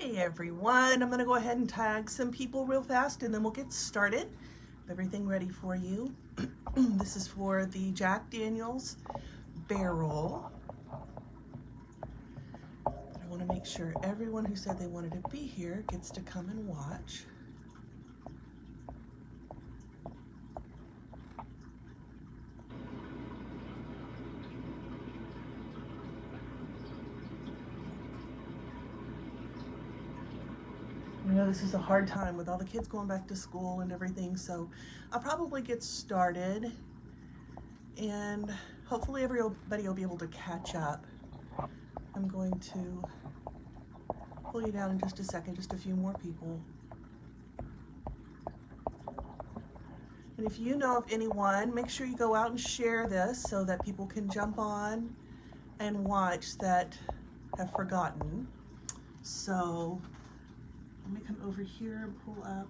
Hey everyone, I'm gonna go ahead and tag some people real fast and then we'll get started. Everything ready for you. This is for the Jack Daniels barrel. I want to make sure everyone who said they wanted to be here gets to come and watch. I know this is a hard time with all the kids going back to school and everything, so I'll probably get started and hopefully everybody will be able to catch up. I'm going to pull you down in just a second, just a few more people. And if you know of anyone, make sure you go out and share this so that people can jump on and watch that have forgotten. So let me come over here and pull up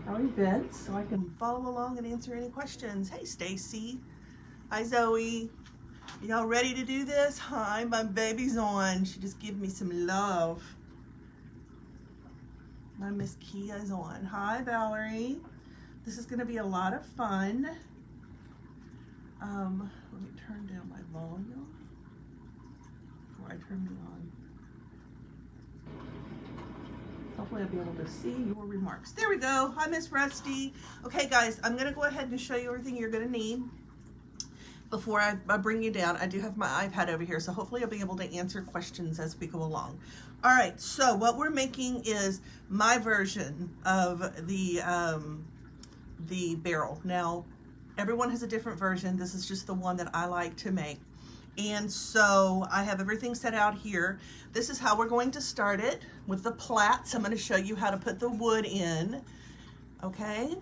our events so I can follow along and answer any questions. Hey Stacy. Hi Zoe. Y'all ready to do this? Hi, my baby's on. She just gave me some love. My Miss Kia is on. Hi Valerie. This is gonna be a lot of fun. Let me turn down my volume before I turn it on. Hopefully I'll be able to see your remarks. There we go. Hi, Miss Rusty. Okay, guys, I'm going to go ahead and show you everything you're going to need before I bring you down. I do have my iPad over here, so hopefully I'll be able to answer questions as we go along. All right, so what we're making is my version of the barrel. Now, everyone has a different version. This is just the one that I like to make. And so I have everything set out here. This is how we're going to start it with the plats. I'm going to show you how to put the wood in. Okay,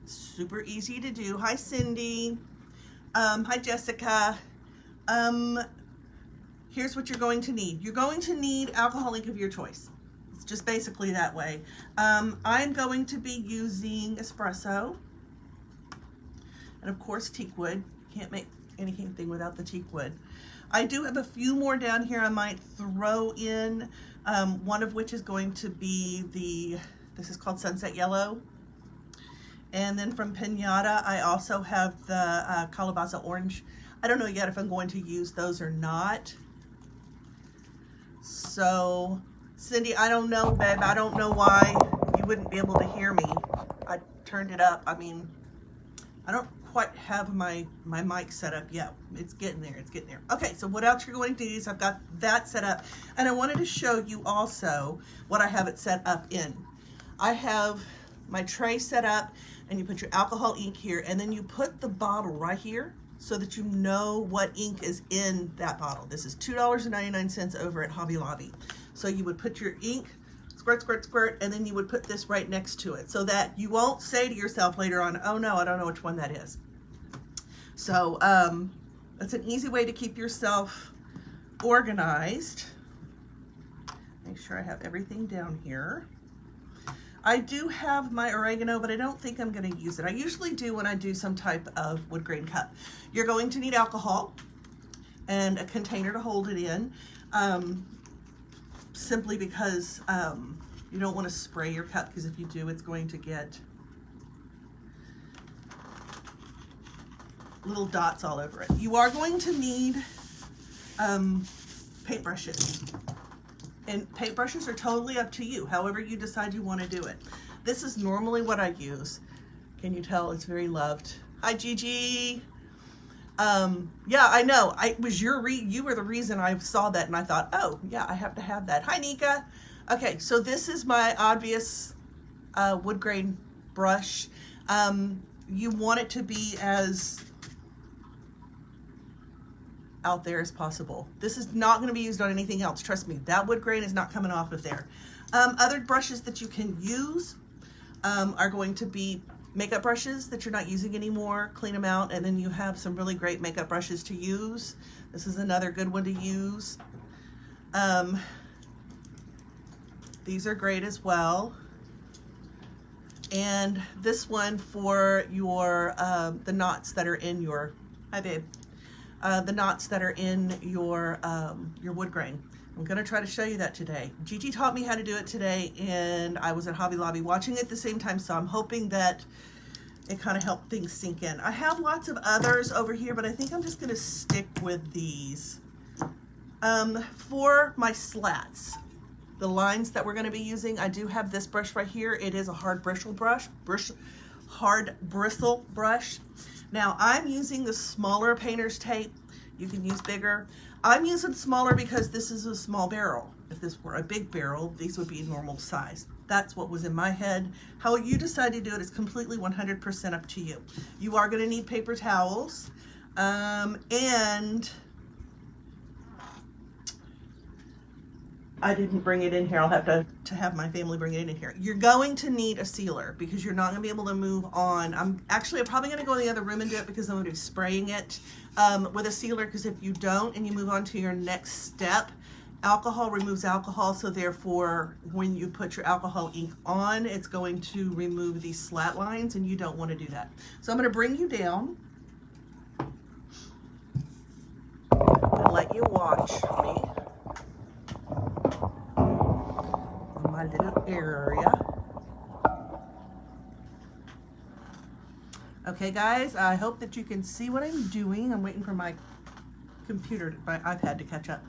super easy to do. Hi Cindy. Hi Jessica. Here's what you're going to need. You're going to need alcohol ink of your choice. It's just basically that way. I'm going to be using espresso and of course teak wood. Can't make anything without the teak wood. I do have a few more down here I might throw in, one of which is going to be this is called Sunset Yellow. And then from Pinata, I also have the Calabaza Orange. I don't know yet if I'm going to use those or not. So, Cindy, I don't know, babe. I don't know why you wouldn't be able to hear me. I turned it up. I mean, I don't quite have my mic set up yet. It's getting there, it's getting there. Okay, so what else you're going to do is I've got that set up, and I wanted to show you also what I have it set up in. I have my tray set up, and you put your alcohol ink here, and then you put the bottle right here so that you know what ink is in that bottle. This is $2.99 over at Hobby Lobby. So you would put your ink, squirt, squirt, squirt, and then you would put this right next to it so that you won't say to yourself later on, oh no, I don't know which one that is. So that's an easy way to keep yourself organized. Make sure I have everything down here. I do have my oregano, but I don't think I'm going to use it. I usually do when I do some type of wood grain cup. You're going to need alcohol and a container to hold it in. Simply because you don't want to spray your cup, because if you do, it's going to get little dots all over it. You are going to need paintbrushes. And paintbrushes are totally up to you, however you decide you want to do it. This is normally what I use. Can you tell it's very loved? Hi, Gigi. Yeah, I know. You were the reason I saw that and I thought, oh, yeah, I have to have that. Hi, Nika. Okay, so this is my obvious wood grain brush. You want it to be as out there as possible. This is not going to be used on anything else. Trust me, that wood grain is not coming off of there. Other brushes that you can use are going to be makeup brushes that you're not using anymore. Clean them out, and then you have some really great makeup brushes to use. This is another good one to use. These are great as well. And this one for your the knots that are in your, hi babe, the knots that are in your wood grain. I'm going to try to show you that today. Gigi taught me how to do it today, and I was at Hobby Lobby watching it at the same time, so I'm hoping that it kind of helped things sink in. I have lots of others over here, but I think I'm just going to stick with these. For my slats, the lines that we're going to be using, I do have this brush right here. It is a hard bristle brush. Now I'm using the smaller painter's tape. You can use bigger. I'm using smaller because this is a small barrel. If this were a big barrel, these would be normal size. That's what was in my head. How you decide to do it is completely 100% up to you. You are going to need paper towels, and I didn't bring it in here. I'll have to have my family bring it in here. You're going to need a sealer because you're not going to be able to move on. I'm probably going to go in the other room and do it because I'm going to be spraying it with a sealer, because if you don't and you move on to your next step, alcohol removes alcohol, so therefore when you put your alcohol ink on, it's going to remove these slat lines, and you don't want to do that. So I'm going to bring you down and let you watch me in my little area. Okay guys, I hope that you can see what I'm doing. I'm waiting for my iPad to catch up.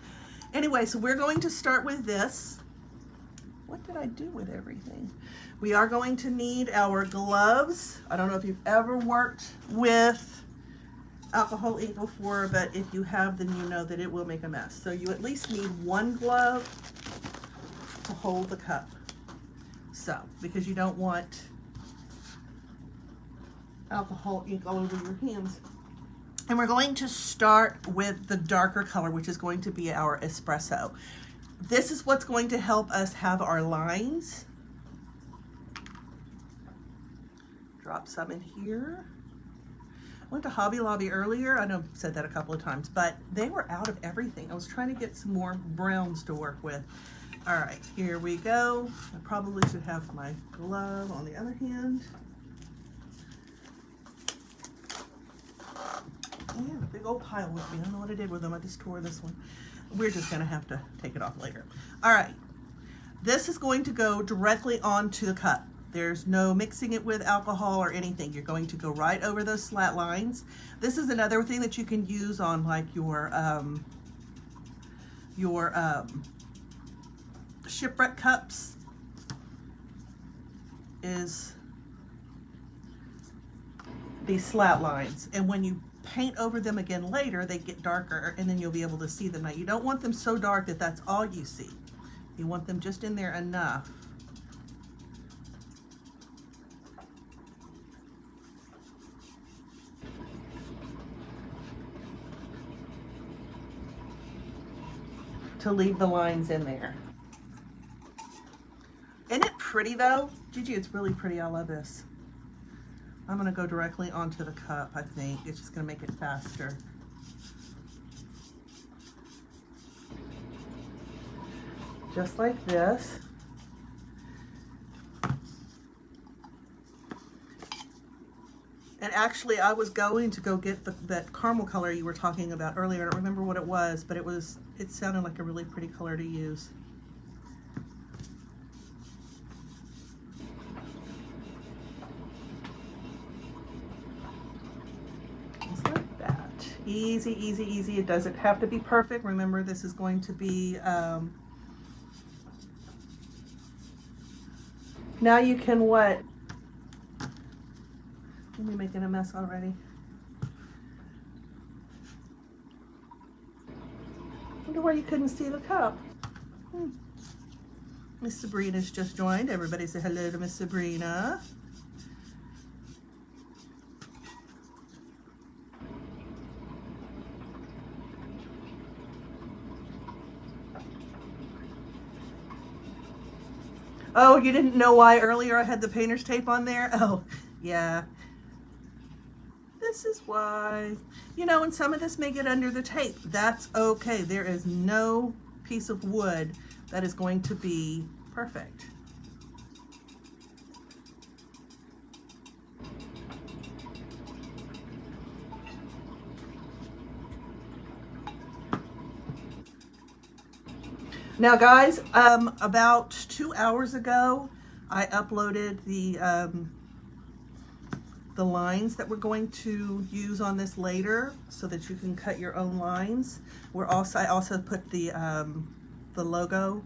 Anyway, so we're going to start with this. What did I do with everything? We are going to need our gloves. I don't know if you've ever worked with alcohol ink before, but if you have, then you know that it will make a mess. So you at least need one glove to hold the cup. So, because you don't want alcohol ink all over your hands. And we're going to start with the darker color, which is going to be our espresso. This is what's going to help us have our lines. Drop some in here. I went to Hobby Lobby earlier. I know I've said that a couple of times, but they were out of everything. I was trying to get some more browns to work with. All right, here we go. I probably should have my glove on the other hand. Yeah, big old pile with me. I don't know what I did with them. I just tore this one. We're just going to have to take it off later. All right. This is going to go directly onto the cup. There's no mixing it with alcohol or anything. You're going to go right over those slat lines. This is another thing that you can use on like your shipwreck cups is these slat lines. And when you paint over them again later, they get darker, and then you'll be able to see them. Now you don't want them so dark that that's all you see. You want them just in there enough to leave the lines in there. Isn't it pretty though? Gigi, it's really pretty. I love this. I'm going to go directly onto the cup, I think. It's just going to make it faster. Just like this. And actually, I was going to go get that caramel color you were talking about earlier. I don't remember what it was, but it sounded like a really pretty color to use. Easy, easy, easy. It doesn't have to be perfect. Remember, this is going to be, now you can what? Are we making a mess already? I wonder why you couldn't see the cup. Miss Sabrina's just joined. Everybody say hello to Miss Sabrina. Oh, you didn't know why earlier I had the painter's tape on there? Oh, yeah. This is why. You know, and some of this may get under the tape. That's okay. There is no piece of wood that is going to be perfect. Now guys, about 2 hours ago, I uploaded the lines that we're going to use on this later so that you can cut your own lines. I also put the logo.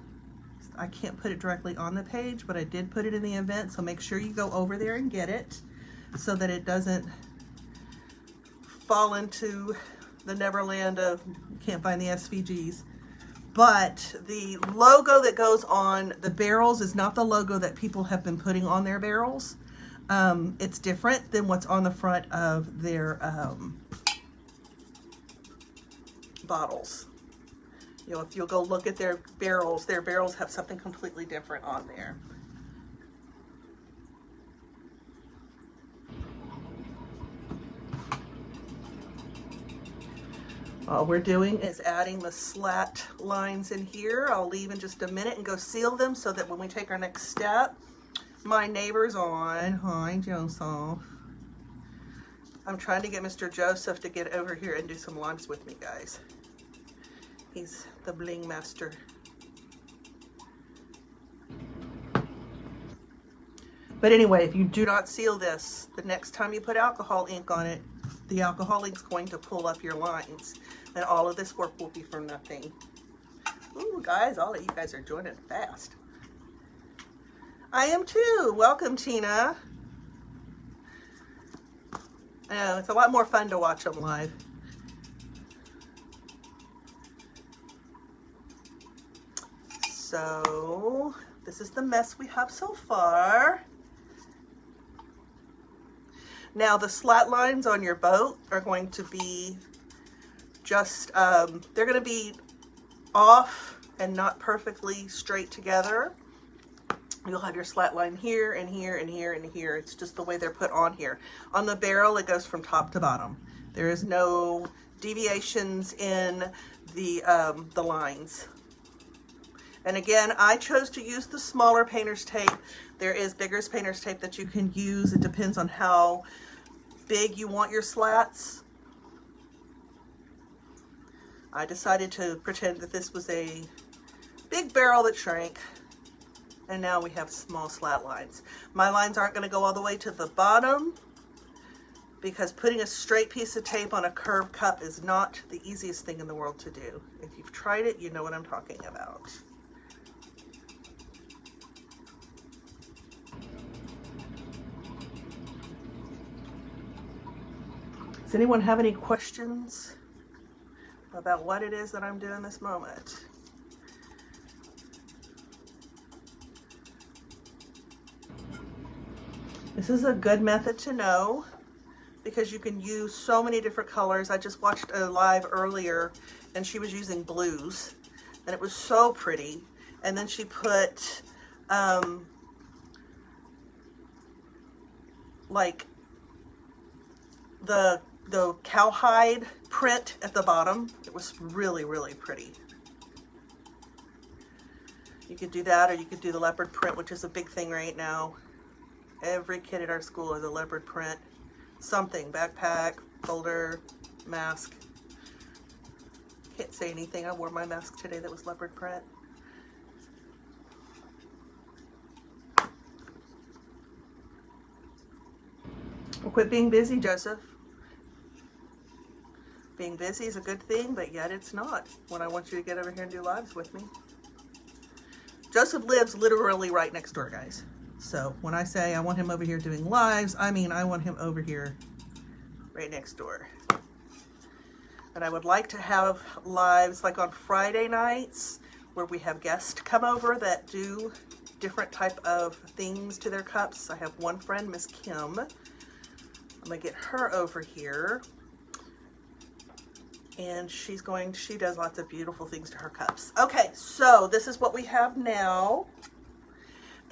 I can't put it directly on the page, but I did put it in the event, so make sure you go over there and get it so that it doesn't fall into the Neverland of can't find the SVGs. But the logo that goes on the barrels is not the logo that people have been putting on their barrels. It's different than what's on the front of their bottles. You know, if you'll go look at their barrels have something completely different on there. All we're doing is adding the slat lines in here. I'll leave in just a minute and go seal them so that when we take our next step, my neighbor's on. Hi, Joseph. I'm trying to get Mr. Joseph to get over here and do some lines with me, guys. He's the bling master. But anyway, if you do not seal this, the next time you put alcohol ink on it, the alcohol ink's going to pull up your lines, and all of this work will be for nothing. Ooh, guys, all of you guys are joining fast. I am too. Welcome, Tina. It's a lot more fun to watch them live. So, this is the mess we have so far. Now, the slat lines on your boat are going to be just, they're going to be off and not perfectly straight together. You'll have your slat line here and here and here and here. It's just the way they're put on here. On the barrel, it goes from top to bottom. There is no deviations in the lines. And again, I chose to use the smaller painter's tape. There is bigger painter's tape that you can use. It depends on how big you want your slats. I decided to pretend that this was a big barrel that shrank, and now we have small slat lines. My lines aren't going to go all the way to the bottom because putting a straight piece of tape on a curved cup is not the easiest thing in the world to do. If you've tried it, you know what I'm talking about. Does anyone have any questions about what it is that I'm doing this moment? This is a good method to know because you can use so many different colors. I just watched a live earlier and she was using blues and it was so pretty. And then she put like the cowhide print at the bottom. It was really, really pretty. You could do that, or you could do the leopard print, which is a big thing right now. Every kid at our school has a leopard print. Something, backpack, folder, mask. Can't say anything. I wore my mask today that was leopard print. Well, quit being busy, Joseph. Being busy is a good thing, but yet it's not when I want you to get over here and do lives with me. Joseph lives literally right next door, guys. So when I say I want him over here doing lives, I mean I want him over here right next door. And I would like to have lives like on Friday nights where we have guests come over that do different type of things to their cups. I have one friend, Miss Kim. I'm gonna get her over here. And she does lots of beautiful things to her cups. Okay, so this is what we have now.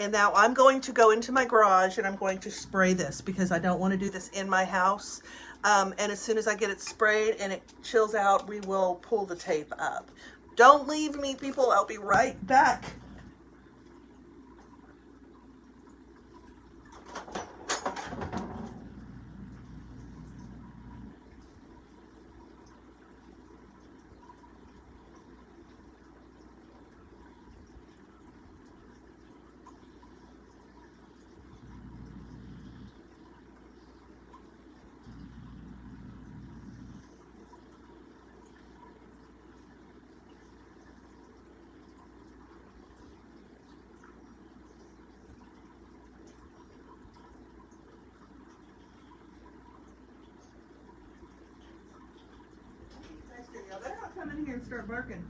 And now I'm going to go into my garage and I'm going to spray this because I don't want to do this in my house. And as soon as I get it sprayed and it chills out, we will pull the tape up. Don't leave me, people. I'll be right back. in here and start barking.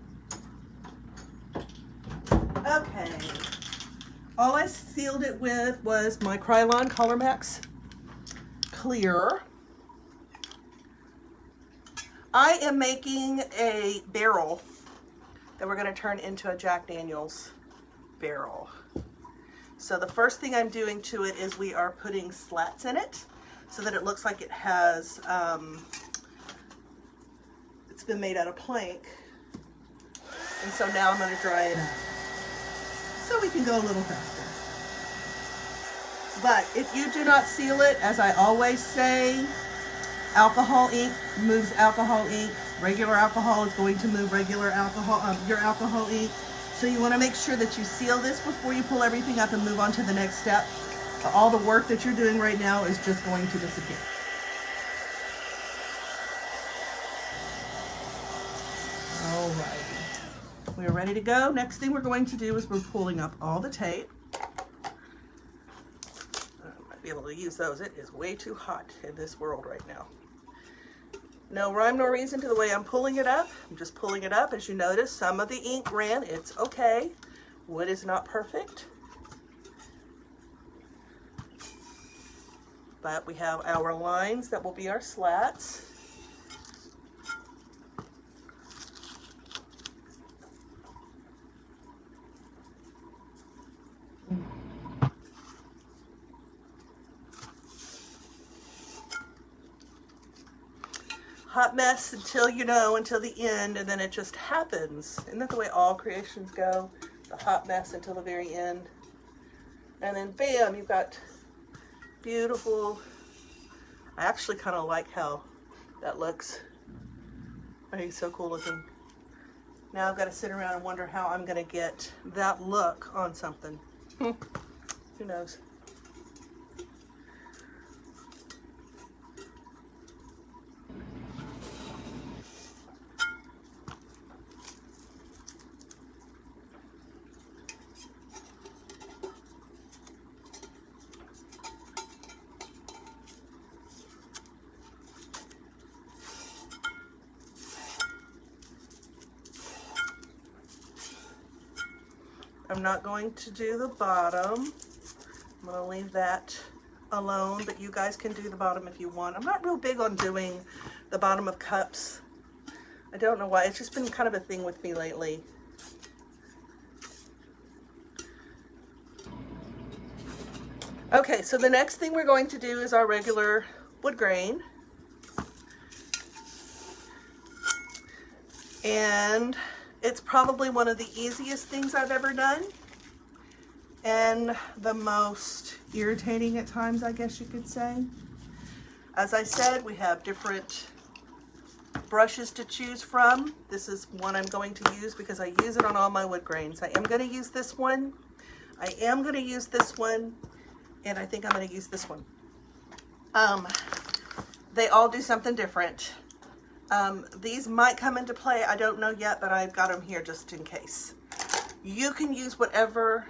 Okay. All I sealed it with was my Krylon Color Max Clear. I am making a barrel that we're going to turn into a Jack Daniel's barrel. So the first thing I'm doing to it is we are putting slats in it so that it looks like it has, it's been made out of plank. And so now I'm going to dry it out so we can go a little faster. But if you do not seal it, as I always say, alcohol ink moves alcohol ink. Regular alcohol is going to move regular alcohol, your alcohol ink. So you want to make sure that you seal this before you pull everything up and move on to the next step. All the work that you're doing right now is just going to disappear. Alrighty. We're ready to go. Next thing we're going to do is we're pulling up all the tape. I might be able to use those. It is way too hot in this world right now. No rhyme nor reason to the way I'm pulling it up. I'm just pulling it up. As you notice, some of the ink ran. It's okay. Wood is not perfect. But we have our lines that will be our slats. Hot mess until until the end, and then it just happens. Isn't that the way all creations go? The hot mess until the very end. And then bam, you've got beautiful. I actually kind of like how that looks. I think it's so cool looking. Now I've got to sit around and wonder how I'm going to get that look on something. Who knows? I'm not going to do the bottom. I'm going to leave that alone, but you guys can do the bottom if you want. I'm not real big on doing the bottom of cups. I don't know why. It's just been kind of a thing with me lately. Okay, so the next thing we're going to do is our regular wood grain. And it's probably one of the easiest things I've ever done, and the most irritating at times, I guess you could say. As I said, we have different brushes to choose from. This is one I'm going to use because I use it on all my wood grains. I am going to use this one. I am going to use this one, and I think I'm going to use this one. They all do something different. These might come into play, I don't know yet, but I've got them here just in case. You can use whatever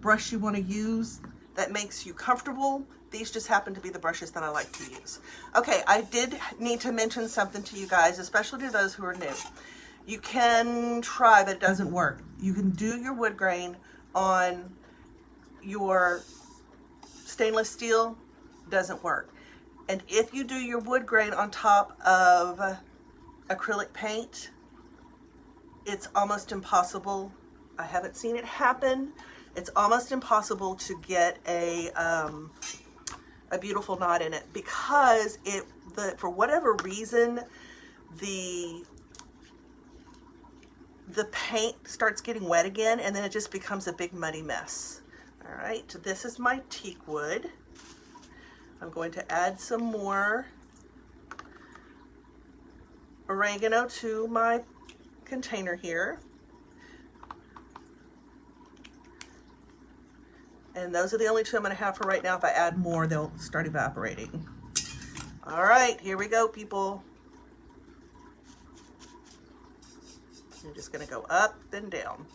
brush you want to use that makes you comfortable. These just happen to be the brushes that I like to use. Okay, I did need to mention something to you guys, especially to those who are new. You can try, but it doesn't work. You can do your wood grain on your stainless steel, doesn't work. And if you do your wood grain on top of acrylic paint, it's almost impossible. I haven't seen it happen. It's almost impossible to get a beautiful knot in it because for whatever reason, the paint starts getting wet again, and then it just becomes a big muddy mess. All right, so this is my teak wood. I'm going to add some more oregano to my container here. And those are the only two I'm going to have for right now. If I add more, they'll start evaporating. All right, here we go, people. I'm just going to go up and down,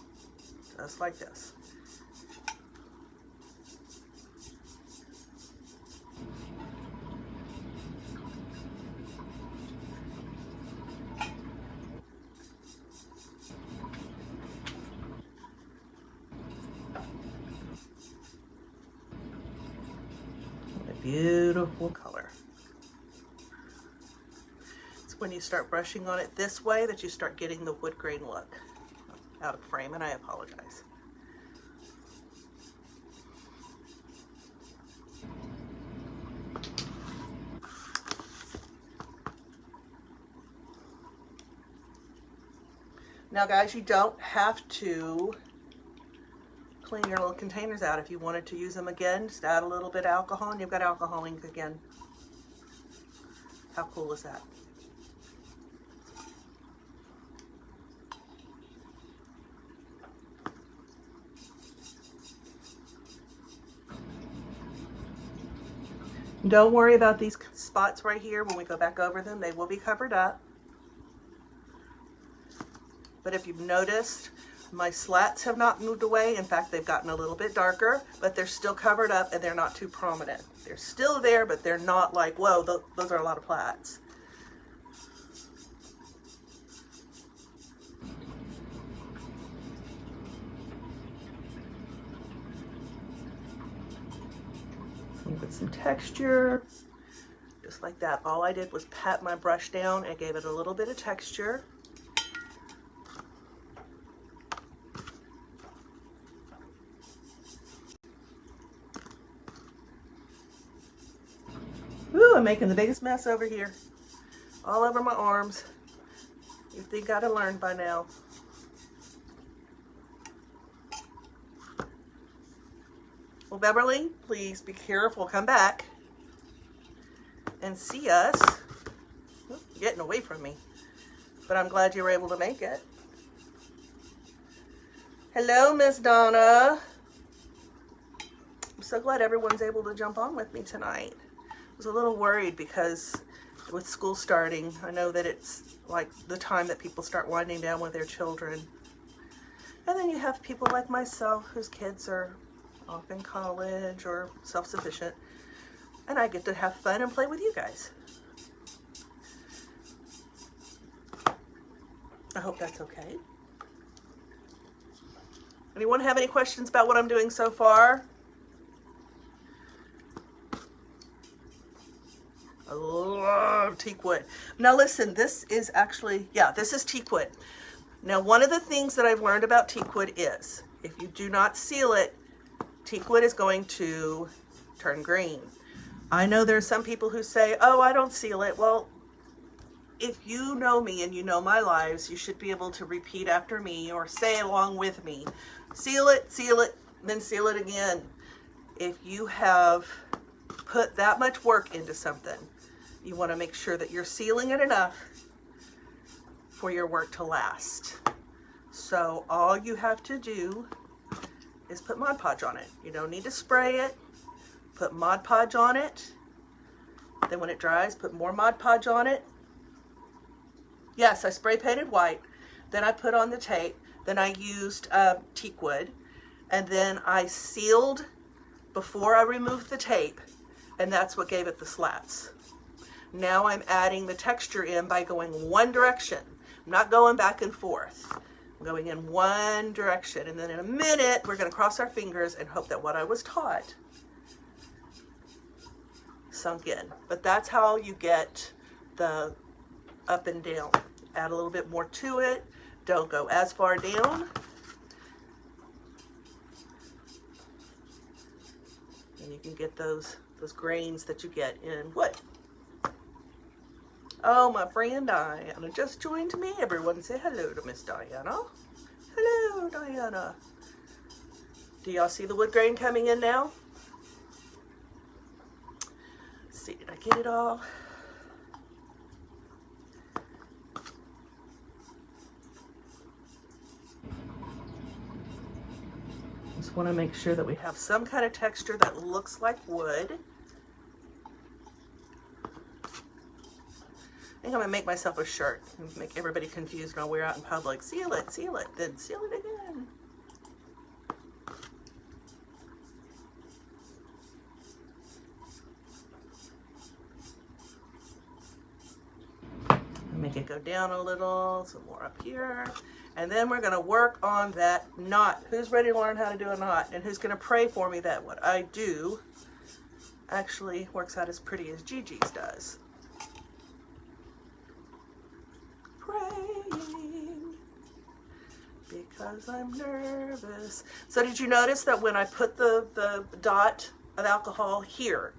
just like this. Beautiful color. It's when you start brushing on it this way that you start getting the wood grain look. Out of frame, and I apologize. Now guys, you don't have to clean your little containers out. If you wanted to use them again, just add a little bit of alcohol and you've got alcohol ink again. How cool is that? Don't worry about these spots right here. When we go back over them, they will be covered up. But if you've noticed, my slats have not moved away. In fact, they've gotten a little bit darker, but they're still covered up and they're not too prominent. They're still there, but they're not like, whoa, those are a lot of plats. With some texture, just like that. All I did was pat my brush down and gave it a little bit of texture. Ooh, I'm making the biggest mess over here. All over my arms. You think I'd have learned by now. Well, Beverly, please be careful. Come back and see us. You're getting away from me. But I'm glad you were able to make it. Hello, Miss Donna. I'm so glad everyone's able to jump on with me tonight. I was a little worried because with school starting, I know that it's like the time that people start winding down with their children. And then you have people like myself whose kids are off in college or self-sufficient, and I get to have fun and play with you guys. I hope that's okay. Anyone have any questions about what I'm doing so far? I love teak wood. Now listen, this is actually, yeah, this is teak wood. Now one of the things that I've learned about teak wood is if you do not seal it, teak wood is going to turn green. I know there's some people who say, oh, I don't seal it. Well, if you know me and you know my lives, you should be able to repeat after me or say along with me. Seal it, then seal it again. If you have put that much work into something, you want to make sure that you're sealing it enough for your work to last. So all you have to do is put Mod Podge on it. You don't need to spray it. Put Mod Podge on it. Then when it dries, put more Mod Podge on it. Yes, I spray painted white. Then I put on the tape. Then I used teak wood. And then I sealed before I removed the tape. And that's what gave it the slats. Now I'm adding the texture in by going one direction. I'm not going back and forth. Going in one direction, and then in a minute we're going to cross our fingers and hope that what I was taught sunk in. But that's how you get the up and down. Add a little bit more to it. Don't go as far down. And you can get those grains that you get in wood. Oh, my friend Diana just joined me. Everyone say hello to Miss Diana. Hello, Diana. Do y'all see the wood grain coming in now? Let's see, did I get it all? Just want to make sure that we have some kind of texture that looks like wood. I think I'm gonna make myself a shirt and make everybody confused when I wear out in public. Seal it, then seal it again. Make it go down a little, some more up here. And then we're gonna work on that knot. Who's ready to learn how to do a knot? And who's gonna pray for me that what I do actually works out as pretty as Gigi's does. Praying because I'm nervous. So did you notice that when I put the dot of alcohol here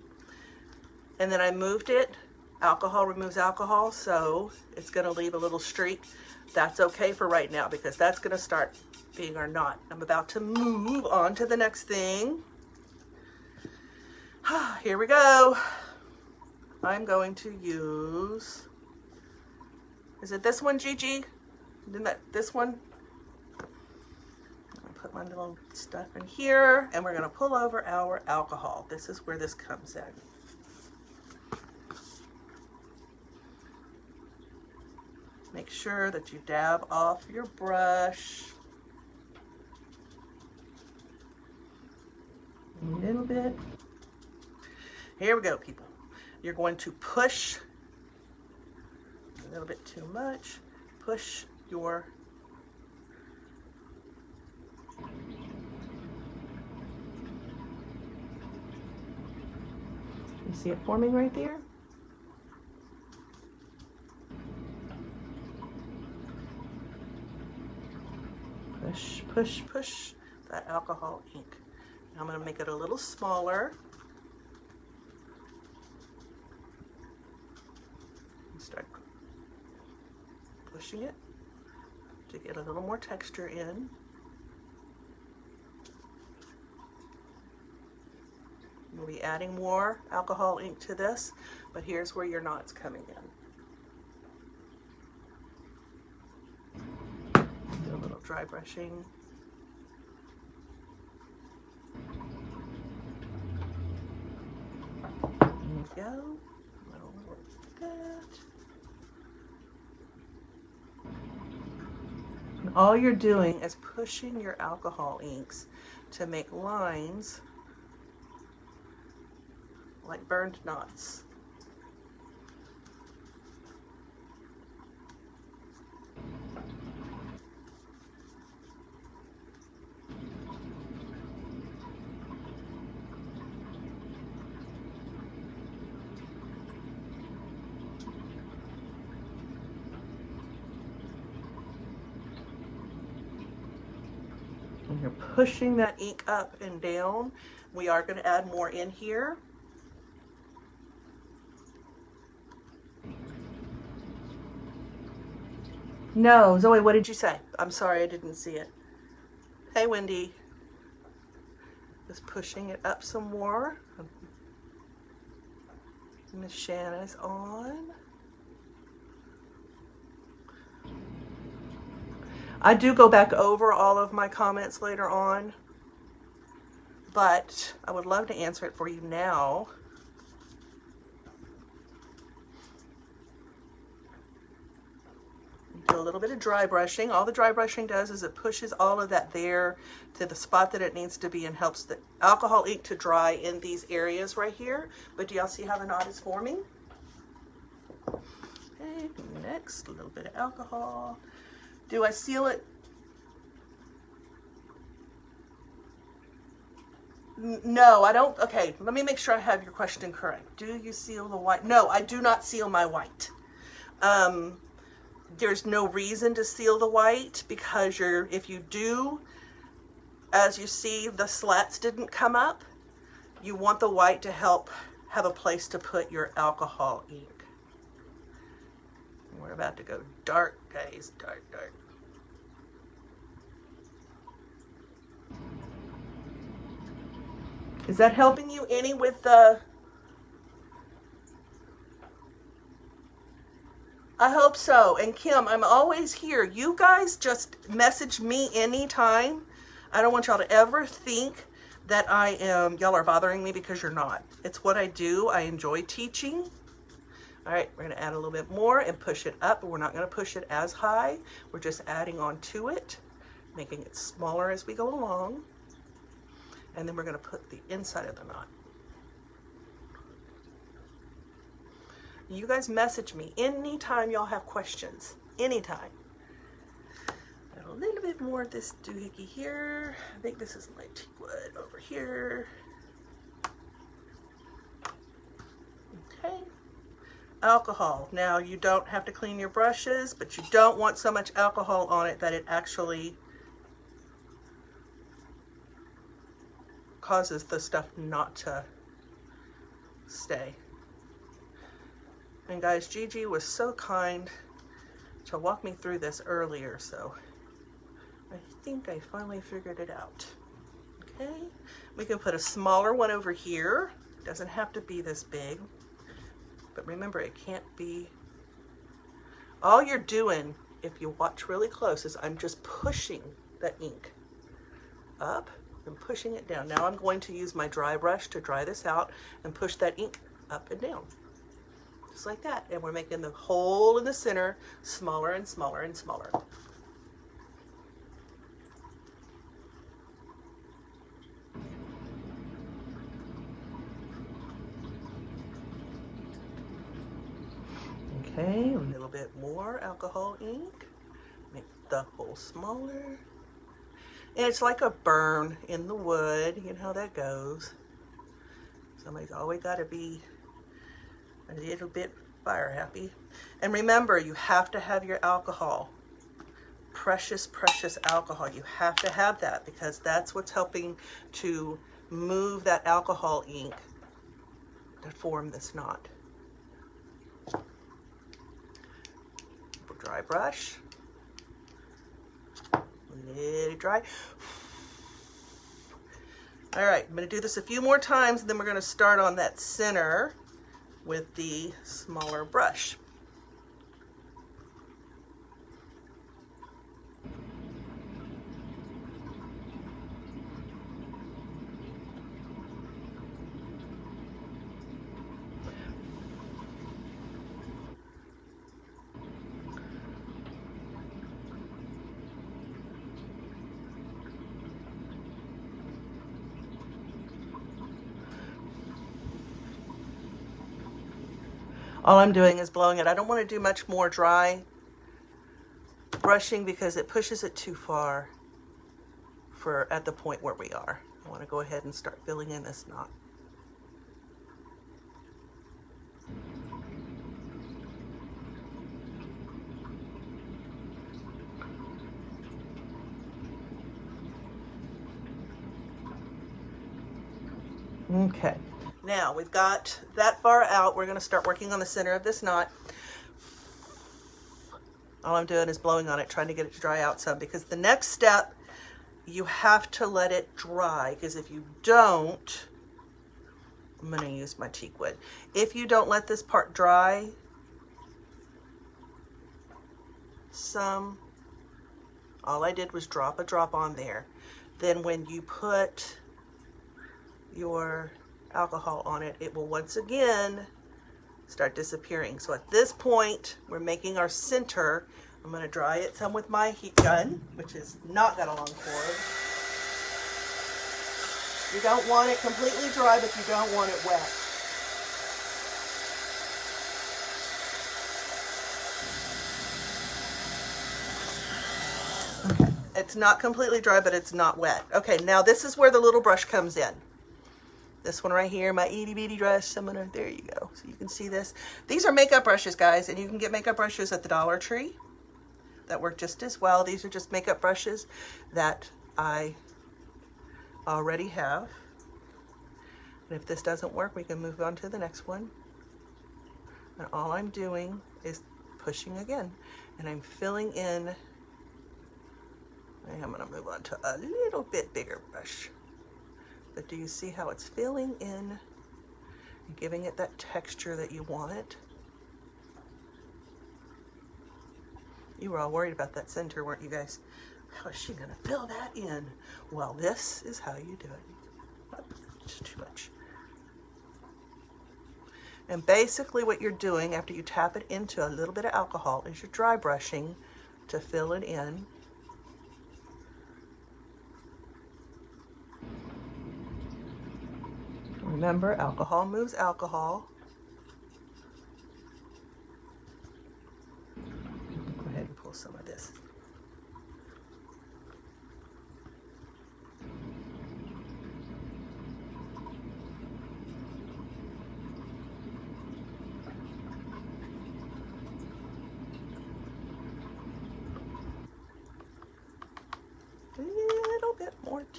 and then I moved it, alcohol removes alcohol, so it's going to leave a little streak. That's okay for right now because that's going to start being our knot. I'm about to move on to the next thing. Here we go. I'm going to use, is it this one, Gigi? Isn't that this one? I'm gonna put my little stuff in here and we're gonna pull over our alcohol. This is where this comes in. Make sure that you dab off your brush. A little bit. Here we go, people. You're going to push a little bit too much. Push your you see it forming right there? Push, push, push that alcohol ink. Now I'm going to make it a little smaller. Start pushing it to get a little more texture in. We'll be adding more alcohol ink to this, but here's where your knot's coming in. Do a little dry brushing. There we go. A little like that. And all you're doing is pushing your alcohol inks to make lines like burned knots. And you're pushing that ink up and down. We are going to add more in here. No, Zoe, what did you say? I'm sorry, I didn't see it. Hey, Wendy. Just pushing it up some more. Miss Shanna's on. I do go back over all of my comments later on, but I would love to answer it for you now. Do a little bit of dry brushing. All the dry brushing does is it pushes all of that there to the spot that it needs to be and helps the alcohol ink to dry in these areas right here. But do y'all see how the knot is forming? Okay, next, a little bit of alcohol. Do I seal it? No, I don't. Okay, let me make sure I have your question correct. Do you seal the white? No, I do not seal my white. There's no reason to seal the white because if you do, as you see, the slats didn't come up. You want the white to help have a place to put your alcohol ink. We're about to go dark, guys, dark, dark. Is that helping you any with the... I hope so. And Kim, I'm always here. You guys just message me anytime. I don't want y'all to ever think that y'all are bothering me because you're not. It's what I do. I enjoy teaching. All right, we're gonna add a little bit more and push it up, but we're not gonna push it as high. We're just adding on to it, making it smaller as we go along. And then we're gonna put the inside of the knot. You guys message me anytime y'all have questions, anytime. Add a little bit more of this doohickey here. I think this is my teakwood over here. alcohol. Now you don't have to clean your brushes, but you don't want so much alcohol on it that it actually causes the stuff not to stay. And guys, Gigi was so kind to walk me through this earlier, so I think I finally figured it out. Okay, we can put a smaller one over here. It doesn't have to be this big, but remember, it can't be. All you're doing, if you watch really close, is I'm just pushing the ink up and pushing it down. Now I'm going to use my dry brush to dry this out and push that ink up and down. Just like that. And we're making the hole in the center smaller and smaller and smaller. Okay, a little bit more alcohol ink. Make the hole smaller. And it's like a burn in the wood. You know how that goes. Somebody's always got to be a little bit fire happy. And remember, you have to have your alcohol. Precious, precious alcohol. You have to have that because that's what's helping to move that alcohol ink to form this knot. Dry brush. Let it dry. All right, I'm going to do this a few more times, and then we're going to start on that center with the smaller brush. All I'm doing is blowing it. I don't want to do much more dry brushing because it pushes it too far for at the point where we are. I want to go ahead and start filling in this knot. Okay. Now we've got that far out. We're going to start working on the center of this knot. All I'm doing is blowing on it, trying to get it to dry out some, because the next step, you have to let it dry, because if you don't, I'm going to use my teak wood. If you don't let this part dry some, all I did was drop a drop on there. Then when you put your alcohol on it, it will once again start disappearing. So at this point, we're making our center. I'm going to dry it some with my heat gun, which has not got a long cord. You don't want it completely dry, but you don't want it wet. Okay, it's not completely dry, but it's not wet. Okay, now this is where the little brush comes in. This one right here, my itty bitty brush. There you go. So you can see this. These are makeup brushes, guys, and you can get makeup brushes at the Dollar Tree that work just as well. These are just makeup brushes that I already have. And if this doesn't work, we can move on to the next one. And all I'm doing is pushing again. And I'm filling in. And I'm going to move on to a little bit bigger brush. But do you see how it's filling in and giving it that texture that you want it? You were all worried about that center, weren't you guys? How is she gonna fill that in? Well, this is how you do it. Oh, just too much. And basically what you're doing after you tap it into a little bit of alcohol is you're dry brushing to fill it in. Remember, alcohol moves alcohol. Go ahead and pull some of this.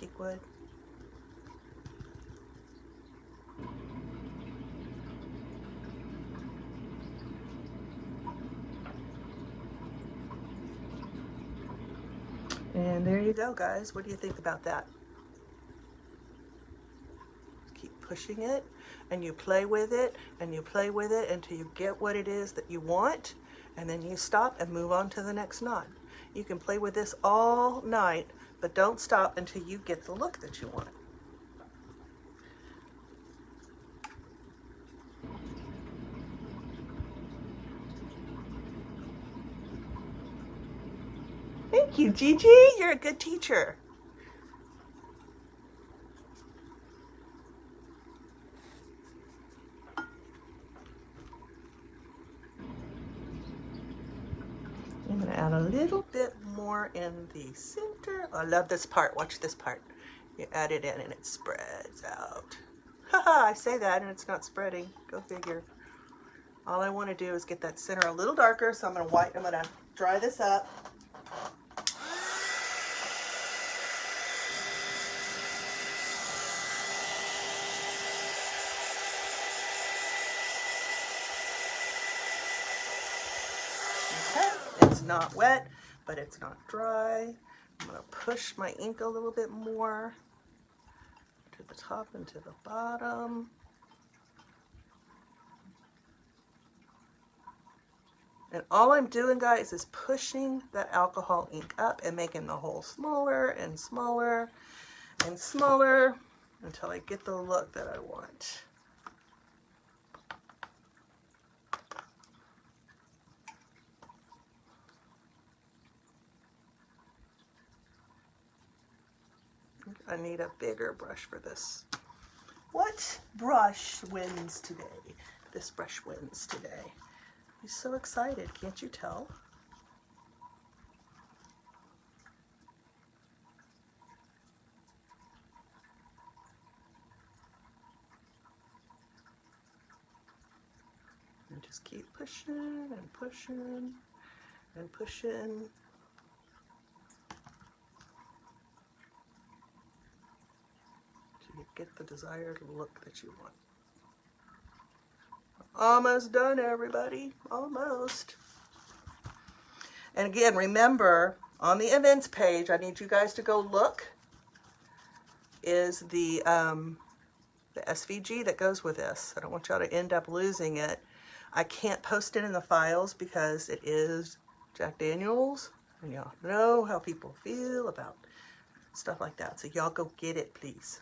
teak wood. And there you go, guys. What do you think about that? Keep pushing it, and you play with it, and you play with it until you get what it is that you want, and then you stop and move on to the next knot. You can play with this all night, but don't stop until you get the look that you want. Thank you, Gigi. You're a good teacher. I'm going to add a little bit more in the center. I love this part. Watch this part. You add it in and it spreads out. Haha, I say that and it's not spreading. Go figure. All I want to do is get that center a little darker, so I'm going to dry this up. Not wet, but it's not dry. I'm going to push my ink a little bit more to the top and to the bottom. And all I'm doing, guys, is pushing that alcohol ink up and making the hole smaller and smaller and smaller until I get the look that I want. I need a bigger brush for this. What brush wins today? This brush wins today. He's so excited, can't you tell? And just keep pushing and pushing and pushing. You get the desired look that you want. Almost done, everybody. Almost. And again, remember, on the events page, I need you guys to go look, is the SVG that goes with this. I don't want y'all to end up losing it. I can't post it in the files because it is Jack Daniels, and y'all know how people feel about stuff like that. So y'all go get it, please.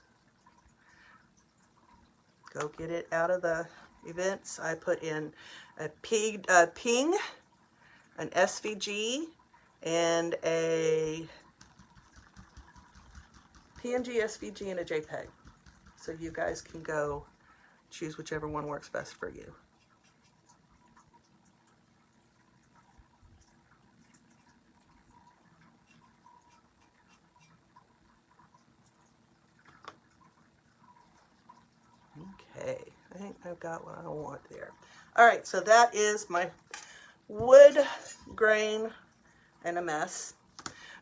Go get it out of the events. I put in a ping, an SVG, and a PNG, SVG, and a JPEG. So you guys can go choose whichever one works best for you. Okay, I think I've got what I want there. All right, so that is my wood grain and a mess.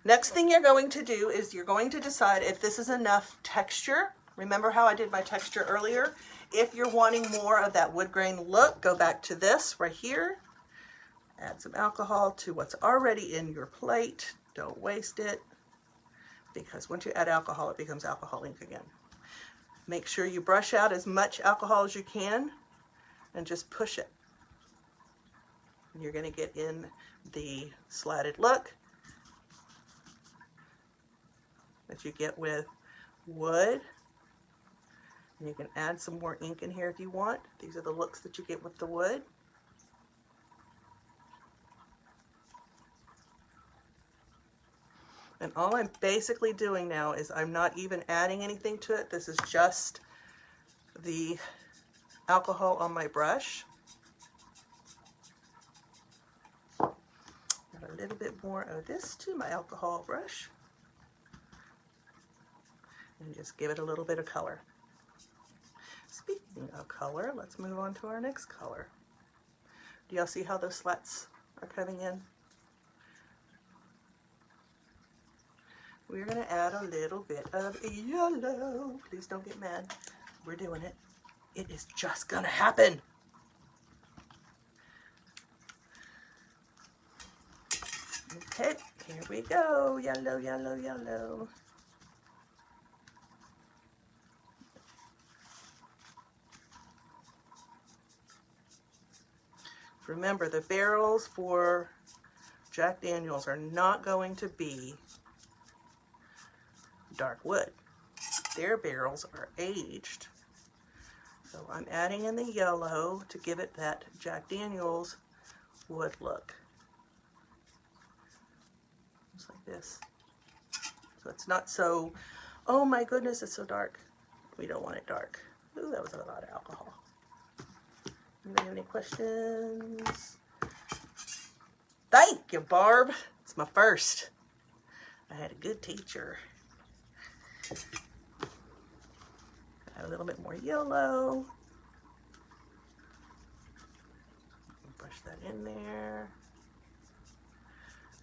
Next thing you're going to do is you're going to decide if this is enough texture. Remember how I did my texture earlier? If you're wanting more of that wood grain look, go back to this right here. Add some alcohol to what's already in your plate. Don't waste it, because once you add alcohol, it becomes alcohol ink again. Make sure you brush out as much alcohol as you can and just push it. And you're going to get in the slatted look that you get with wood. And you can add some more ink in here if you want. These are the looks that you get with the wood. And all I'm basically doing now is I'm not even adding anything to it. This is just the alcohol on my brush. Add a little bit more of this to my alcohol brush. And just give it a little bit of color. Speaking of color, let's move on to our next color. Do y'all see how those slats are coming in? we're going to add a little bit of yellow. Please don't get mad. We're doing it. It is just going to happen. Okay, here we go. Yellow, yellow, yellow. Remember, the barrels for Jack Daniels are not going to be dark wood. Their barrels are aged. So I'm adding in the yellow to give it that Jack Daniels wood look. Just like this. So it's not so, oh my goodness, it's so dark. We don't want it dark. Ooh, that was a lot of alcohol. Anybody have any questions? Thank you, Barb. It's my first. I had a good teacher. Add a little bit more yellow. Brush that in there.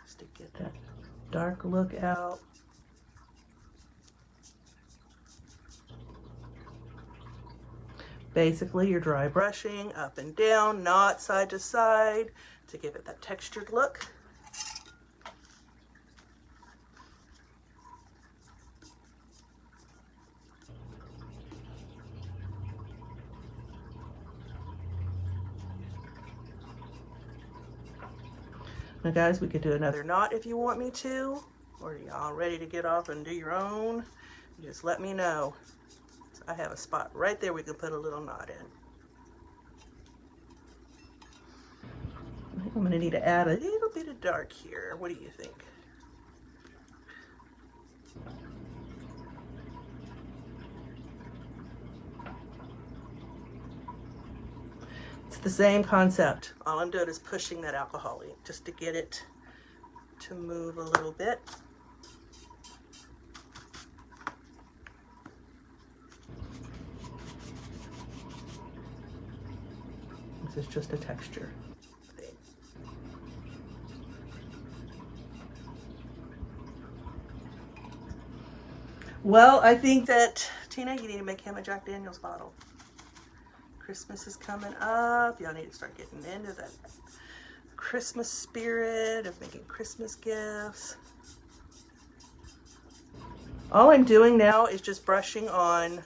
Just to get that dark look out. Basically, you're dry brushing up and down, not side to side, to give it that textured look. Now guys, we could do another knot if you want me to, or are y'all ready to get off and do your own? Just let me know. So I have a spot right there we can put a little knot in. I think I'm going to need to add a little bit of dark here. What do you think? It's the same concept. All I'm doing is pushing that alcohol ink just to get it to move a little bit. This is just a texture thing. Well, I think that, Tina, you need to make him a Jack Daniels bottle. Christmas is coming up. Y'all need to start getting into that Christmas spirit of making Christmas gifts. All I'm doing now is just brushing on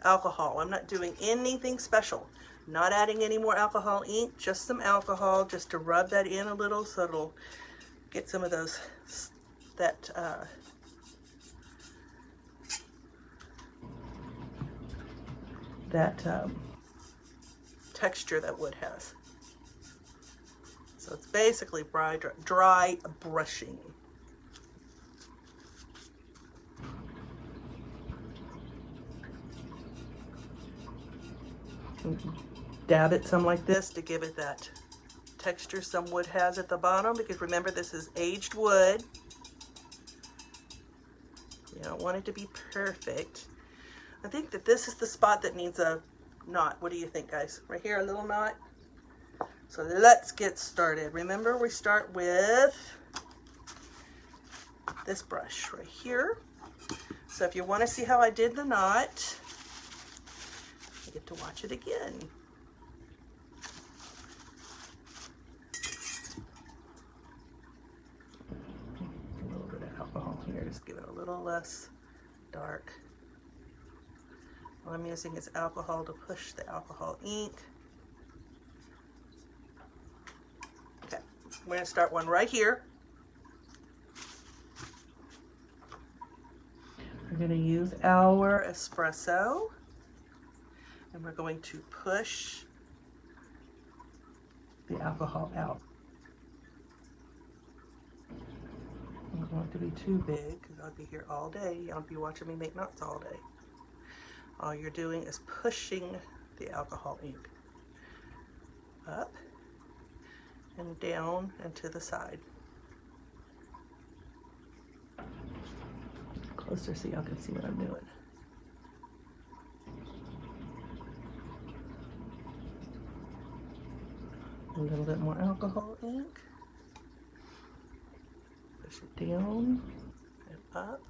alcohol. I'm not doing anything special. Not adding any more alcohol ink, just some alcohol just to rub that in a little so it'll get some of those, that texture that wood has. So it's basically dry brushing. Dab it some like this to give it that texture some wood has at the bottom, because remember, this is aged wood. You don't want it to be perfect. I think that this is the spot that needs a knot. What do you think, guys? Right here, a little knot. So let's get started. Remember, we start with this brush right here. So if you want to see how I did the knot, you get to watch it again. A little bit of alcohol here, just give it a little less dark. All I'm using is alcohol to push the alcohol ink. Okay, we're going to start one right here. We're going to use our espresso, and we're going to push the alcohol out. I don't want it to be too big because I'll be here all day. Y'all be watching me make knots all day. All you're doing is pushing the alcohol ink up and down and to the side. Closer so y'all can see what I'm doing. A little bit more alcohol ink. Push it down and up.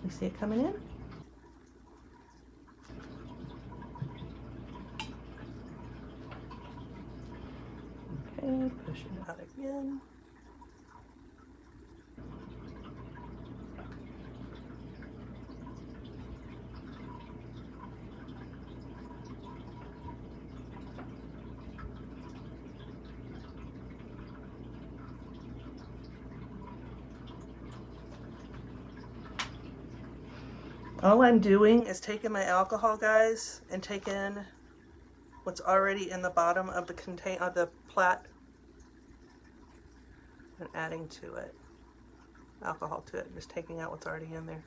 You see it coming in? Okay, push it out again. All I'm doing is taking my alcohol, guys, and taking what's already in the bottom of the plat and adding to it, alcohol to it, and just taking out what's already in there.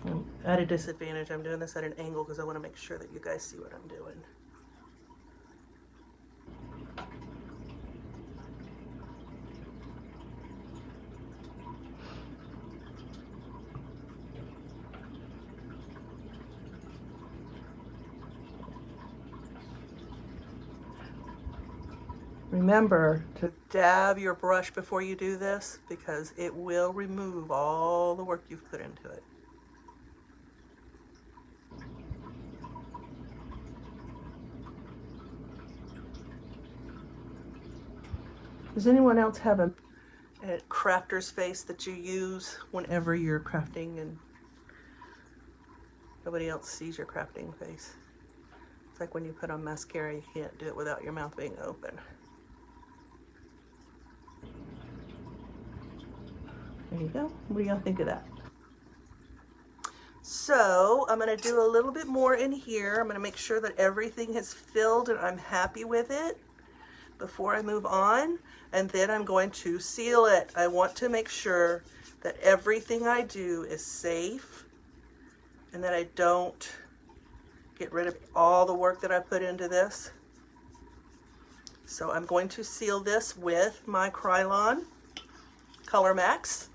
And at a disadvantage, I'm doing this at an angle because I want to make sure that you guys see what I'm doing. Remember to dab your brush before you do this because it will remove all the work you've put into it. Does anyone else have a crafter's face that you use whenever you're crafting and nobody else sees your crafting face? It's like when you put on mascara, you can't do it without your mouth being open. There you go. What do y'all think of that? So I'm going to do a little bit more in here. I'm going to make sure that everything is filled and I'm happy with it before I move on. And then I'm going to seal it. I want to make sure that everything I do is safe and that I don't get rid of all the work that I put into this. So I'm going to seal this with my Krylon Color Max.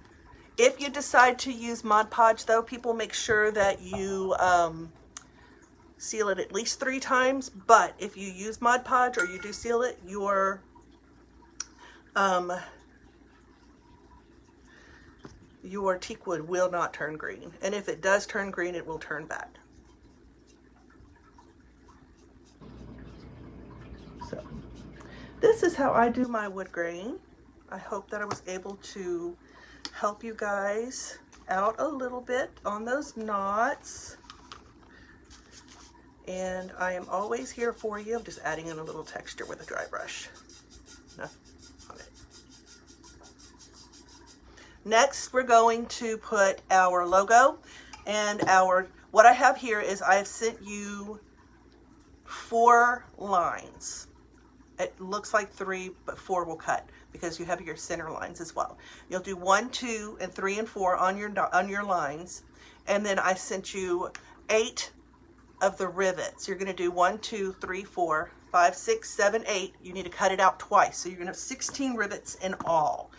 If you decide to use Mod Podge, though, people make sure that you seal it at least 3 times. But if you use Mod Podge or you do seal it, your teak wood will not turn green. And if it does turn green, it will turn bad. So this is how I do my wood grain. I hope that I was able to help you guys out a little bit on those knots. And I am always here for you. I'm just adding in a little texture with a dry brush. Nothing on it. Next, we're going to put our logo and what I have here is I've sent you 4 lines. It looks like 3, but 4 will cut because you have your center lines as well. You'll do 1, 2, and 3, and 4 on your lines, and then I sent you 8 of the rivets. You're going to do 1, 2, 3, 4, 5, 6, 7, 8. You need to cut it out twice, so you're going to have 16 rivets in all.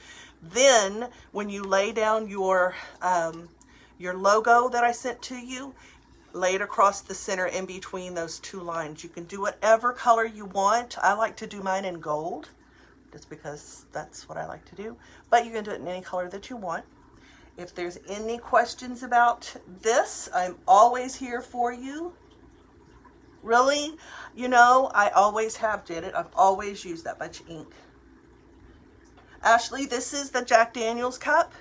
Then, when you lay down your logo that I sent to you, lay it across the center in between those 2 lines. You can do whatever color you want. I like to do mine in gold, just because that's what I like to do. But you can do it in any color that you want. If there's any questions about this, I'm always here for you. Really, you know, I always have, Janet. I've always used that much ink. Ashley, this is the Jack Daniel's cup.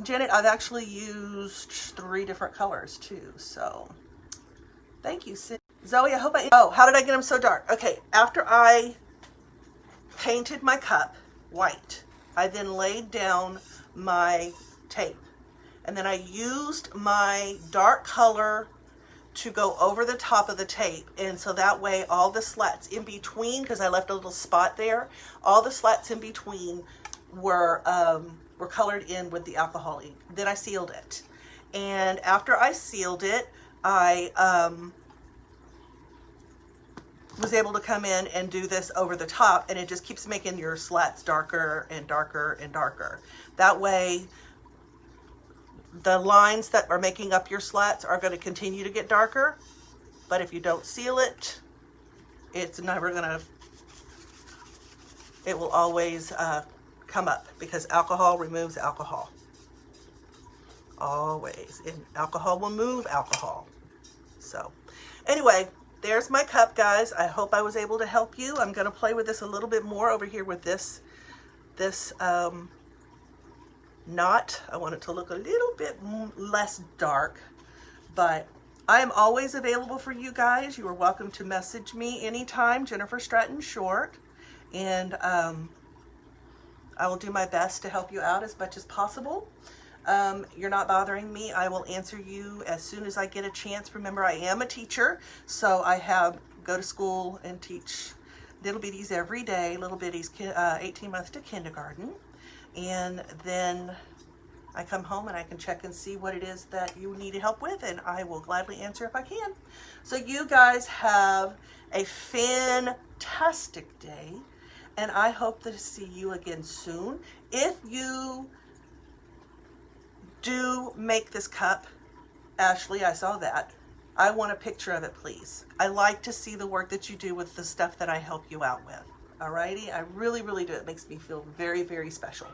Janet, I've actually used 3 different colors too, so thank you. Zoe, I hope how did I get them so dark? Okay, after I painted my cup white, I then laid down my tape, and then I used my dark color to go over the top of the tape, and so that way all the slats in between, because I left a little spot there, all the slats in between were colored in with the alcohol ink. Then I sealed it. And after I sealed it, I was able to come in and do this over the top, and it just keeps making your slats darker and darker and darker. That way, the lines that are making up your slats are going to continue to get darker, but if you don't seal it, it's never going to, it will always come up, because alcohol removes alcohol. Always. And alcohol will move alcohol. So anyway, there's my cup, guys. I hope I was able to help you. I'm going to play with this a little bit more over here with this knot. I want it to look a little bit less dark, but I am always available for you guys. You are welcome to message me anytime, Jennifer Stratton Short, and I will do my best to help you out as much as possible. You're not bothering me. I will answer you as soon as I get a chance. Remember, I am a teacher, so I go to school and teach little bitties every day, little bitties 18 months to kindergarten. And then I come home and I can check and see what it is that you need help with, and I will gladly answer if I can. So you guys have a fantastic day, and I hope to see you again soon. If you do make this cup, Ashley, I saw that. I want a picture of it, please. I like to see the work that you do with the stuff that I help you out with. Alrighty, I really, really do. It makes me feel very, very special.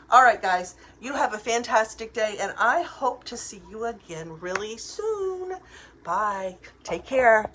All right, guys, you have a fantastic day, and I hope to see you again really soon. Bye. Take care.